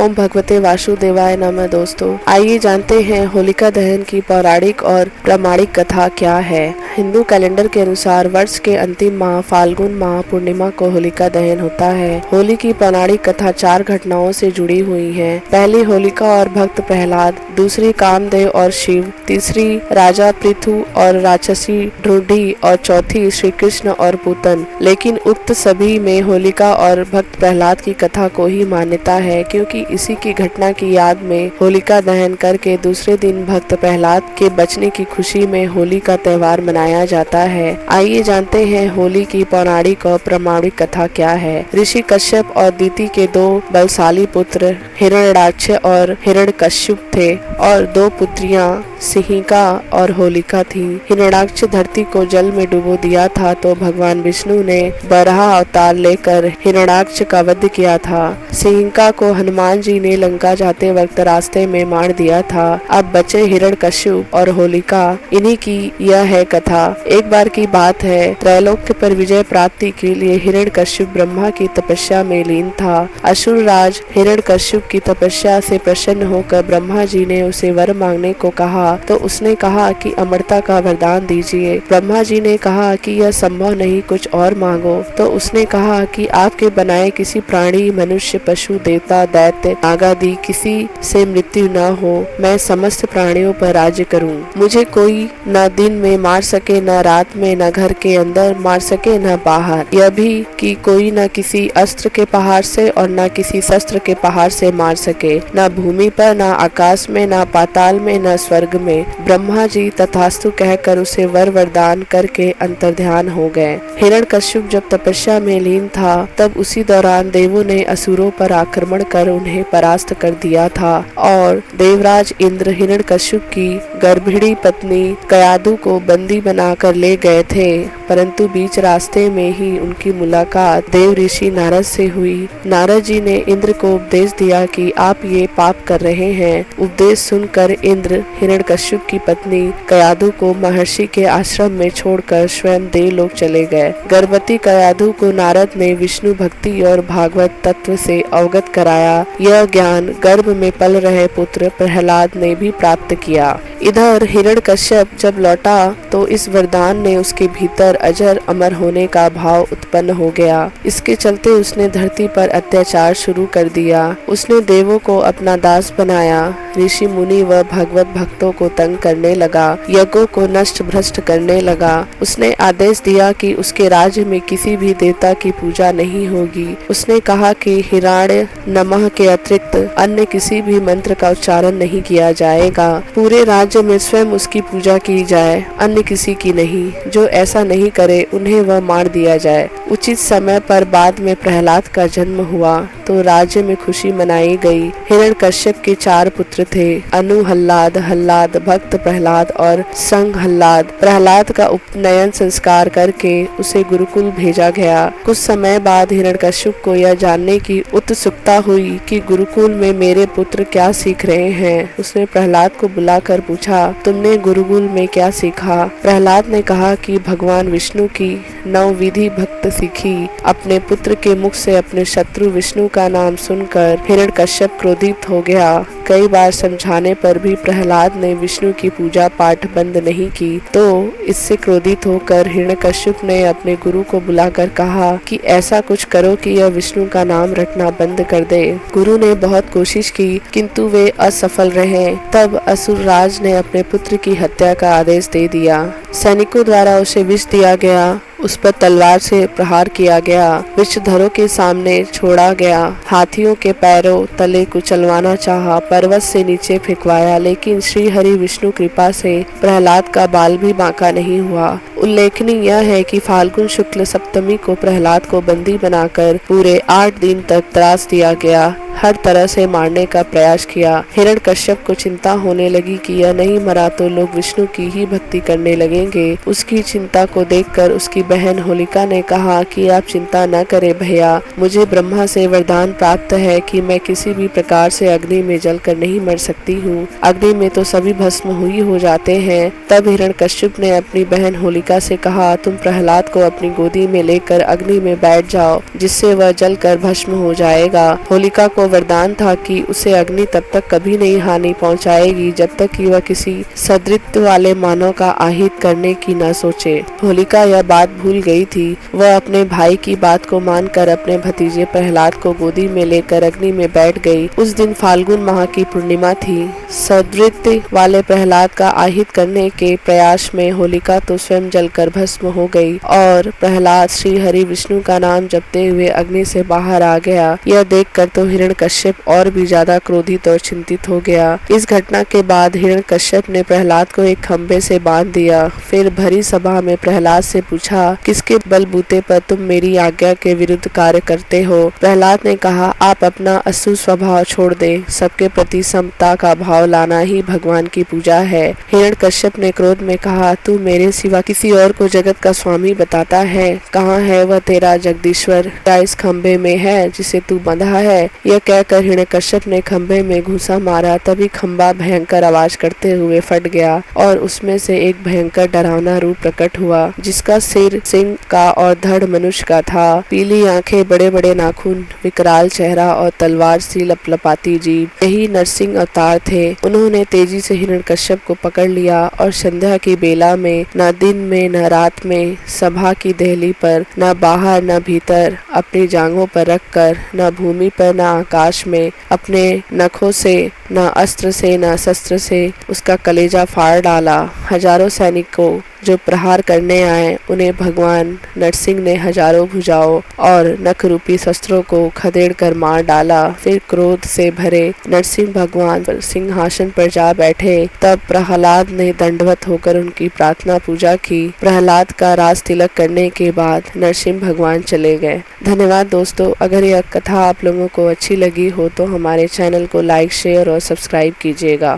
ओम भगवते वासुदेवाय नमः। दोस्तों, आइए जानते हैं होलिका दहन की पौराणिक और प्रामाणिक कथा क्या है। हिंदू कैलेंडर के अनुसार वर्ष के अंतिम माह फाल्गुन माह पूर्णिमा को होलिका दहन होता है। होली की पौराणिक कथा 4 घटनाओं से जुड़ी हुई है। पहली होलिका और भक्त प्रहलाद, दूसरी कामदेव और शिव, तीसरी राजा पृथु और राक्षसी ढूंढी और चौथी श्री कृष्ण और पूतन। लेकिन उक्त सभी में होलिका और भक्त प्रहलाद की कथा को ही मान्यता है, क्योंकि इसी की घटना की याद में होलिका दहन करके दूसरे दिन भक्त प्रहलाद के बचने की खुशी में होली का त्योहार मनाया जाता है। आइए जानते हैं होली की पौराणिक और प्रामाणिक कथा क्या है। ऋषि कश्यप और दिति के 2 बलशाली पुत्र हिरण्याक्ष और हिरण्यकश्यप थे और 2 पुत्रियां सिंहिका और होलिका थी। हिरण्याक्ष धरती को जल में डुबो दिया था तो भगवान विष्णु ने बराह अवतार लेकर हिरण्याक्ष का वध किया था। सिंहिका को हनुमान जी ने लंका जाते वक्त रास्ते में मार दिया था। अब बचे हिरण्यकश्यप और होलिका, इन्हीं की यह है कथा। एक बार की बात है, त्रैलोक्य पर विजय प्राप्ति के लिए हिरण्यकश्यप ब्रह्मा की तपस्या में लीन था। असुर राज हिरण्यकश्यप की तपस्या से प्रसन्न होकर ब्रह्मा जी ने उसे वर मांगने को कहा तो उसने कहा कि अमरता का वरदान दीजिए। ब्रह्मा जी ने कहा कि यह संभव नहीं, कुछ और मांगो। तो उसने कहा कि आपके बनाए किसी प्राणी, मनुष्य, पशु, देवता, दैत्य, नागादि किसी से मृत्यु न हो, मैं समस्त प्राणियों पर राज्य करूं। मुझे कोई न दिन में मार सके, न रात में, न घर के अंदर मार सके, न बाहर। यह भी कि कोई न किसी अस्त्र के पहाड़ से और न किसी शस्त्र के पहाड़ से मार सके, न भूमि पर, न आकाश में, न पाताल में, न स्वर्ग में। ब्रह्मा जी तथास्तु कहकर उसे वरदान करके अंतर्ध्यान हो गए। हिरण्यकश्यप जब तपस्या में लीन था तब उसी दौरान देवों ने असुरों पर आक्रमण कर उन्हें परास्त कर दिया था और देवराज इंद्र हिरण्यकश्यप की गर्भिणी पत्नी कयादु को बंदी बनाकर ले गए थे। परंतु बीच रास्ते में ही उनकी मुलाकात देव ऋषि नारद से हुई। नारद जी ने इंद्र को उपदेश दिया कि आप ये पाप कर रहे हैं। उपदेश सुनकर इंद्र हिरण्यकश्यप की पत्नी कयादु को महर्षि के आश्रम में छोड़कर स्वयं देवलोक चले गए। गर्भवती कयादु को नारद ने विष्णु भक्ति और भागवत तत्व से अवगत कराया। यह ज्ञान गर्भ में पल रहे पुत्र प्रहलाद ने भी प्राप्त किया। इधर हिरण्यकश्यप जब लौटा तो इस वरदान ने उसके भीतर अजर अमर होने का भाव उत्पन्न हो गया। इसके चलते उसने धरती पर अत्याचार शुरू कर दिया। उसने देवों को अपना दास बनाया, ऋषि मुनि व भगवत भक्तों को तंग करने लगा, यज्ञों को नष्ट भ्रष्ट करने लगा। उसने आदेश दिया कि उसके राज्य में किसी भी देवता की पूजा नहीं होगी। उसने कहा कि हिरण्य नमः के अतिरिक्त अन्य किसी भी मंत्र का उच्चारण नहीं किया जाएगा। पूरे राज्य में स्वयं उसकी पूजा की जाए, अन्य किसी की नहीं। जो ऐसा नहीं करे उन्हें वह मार दिया जाए। उचित समय पर बाद में प्रहलाद का जन्म हुआ तो राज्य में खुशी मनाई गई। हिरण्यकश्यप के 4 पुत्र थे, अनु हल्लाद, हल्लाद, भक्त प्रहलाद और संग हल्लाद। प्रहलाद का उपनयन संस्कार करके उसे गुरुकुल भेजा गया। कुछ समय बाद हिरण्यकश्यप को यह जानने की उत्सुकता हुई कि गुरुकुल में मेरे पुत्र क्या सीख रहे हैं। उसने प्रहलाद को बुलाकर पूछा, तुमने गुरुकुल में क्या सीखा? प्रहलाद ने कहा कि भगवान विष्णु की 9 विधि भक्त सीखी। अपने पुत्र के मुख से अपने शत्रु विष्णु का नाम सुनकर हिरण्यकश्यप क्रोधित हो गया। कई बार समझाने पर भी प्रहलाद ने विष्णु की पूजा पाठ बंद नहीं की तो इससे क्रोधित होकर हिरण्यकश्यप ने अपने गुरु को बुलाकर कहा कि ऐसा कुछ करो कि यह विष्णु का नाम रटना बंद कर दे। गुरु ने बहुत कोशिश की किंतु वे असफल रहे। तब असुर राज ने अपने पुत्र की हत्या का आदेश दे दिया। सैनिकों द्वारा उसे विष दिया गया, उस पर तलवार से प्रहार किया गया, विषधरों के सामने छोड़ा गया, हाथियों के पैरों तले कुचलवाना चाहा, पर्वत से नीचे फेंकवाया, लेकिन श्री हरि विष्णु कृपा से प्रहलाद का बाल भी बांका नहीं हुआ। उल्लेखनीय यह है कि फाल्गुन शुक्ल सप्तमी को प्रहलाद को बंदी बनाकर पूरे 8 दिन तक त्रास दिया गया। हर तरह से मारने का प्रयास किया। हिरण्यकश्यप को चिंता होने लगी कि यह नहीं मरा तो लोग विष्णु की ही भक्ति करने लगेंगे। उसकी चिंता को देखकर उसकी बहन होलिका ने कहा कि आप चिंता न करें भैया, मुझे ब्रह्मा से वरदान प्राप्त है कि मैं किसी भी प्रकार से अग्नि में जलकर नहीं मर सकती हूँ। अग्नि में तो सभी भस्म हुई हो जाते हैं। तब हिरण्यकश्यप ने अपनी बहन होलिका होलिका से कहा, तुम प्रहलाद को अपनी गोदी में लेकर अग्नि में बैठ जाओ, जिससे वह जलकर भस्म हो जाएगा। होलिका को वरदान था कि उसे अग्नि तब तक कभी नहीं हानि पहुंचाएगी जब तक कि वह किसी सदृत्व वाले मानव का आहित करने की न सोचे। होलिका यह बात भूल गई थी। वह अपने भाई की बात को मानकर अपने भतीजे प्रहलाद को गोदी में लेकर अग्नि में बैठ गई। उस दिन फाल्गुन माह की पूर्णिमा थी। सदृत्य वाले प्रहलाद का आहित करने के प्रयास में होलिका तो स्वयं जलकर भस्म हो गई और प्रहलाद श्री हरि विष्णु का नाम जपते हुए अग्नि से बाहर आ गया। यह देखकर तो हिरण्यकश्यप और भी ज्यादा क्रोधित और चिंतित हो गया। इस घटना के बाद हिरण्यकश्यप ने प्रहलाद को एक खंबे से बांध दिया। फिर भरी सभा में प्रहलाद से पूछा, किसके बलबूते पर तुम मेरी आज्ञा के विरुद्ध कार्य करते हो? प्रहलाद ने कहा, आप अपना असुर स्वभाव छोड़ दे। सबके प्रति समता का भाव लाना ही भगवान की पूजा है। हिरण्यकश्यप ने क्रोध में कहा, तू मेरे सिवा किसी और को जगत का स्वामी बताता है? कहाँ है वह तेरा जगदीश्वर? क्या इस खंबे में है जिसे तू बंधा है? यह कहकर हिरण्यकश्यप ने खंबे में घूंसा मारा। तभी खंबा भयंकर आवाज करते हुए फट गया और उसमें से एक भयंकर डरावना रूप प्रकट हुआ, जिसका सिर सिंह का और धड़ मनुष्य का था। पीली आंखें, बड़े बड़े नाखून, विकराल चेहरा और तलवार सी लपलपाती जीभ, यही नरसिंह अवतार थे। उन्होंने तेजी से हिरण्यकश्यप को पकड़ लिया और संध्या की बेला में, न दिन में न रात में, सभा की देहली पर, न बाहर न भीतर, अपनी जांघों पर रखकर, न भूमि पर न आकाश में, अपने नखों से, न अस्त्र से न शस्त्र से उसका कलेजा फाड़ डाला। हजारों सैनिकों जो प्रहार करने आए, उन्हें भगवान नरसिंह ने हजारों भुजाओं और नख रूपी शस्त्रों को खदेड़ कर मार डाला। फिर क्रोध से भरे नरसिंह भगवान सिंहासन पर जा बैठे। तब प्रहलाद ने दंडवत होकर उनकी प्रार्थना पूजा की। प्रहलाद का राज तिलक करने के बाद नरसिंह भगवान चले गए। धन्यवाद दोस्तों। अगर यह कथा आप लोगों को अच्छी लगी हो तो हमारे चैनल को लाइक, शेयर और सब्सक्राइब कीजिएगा।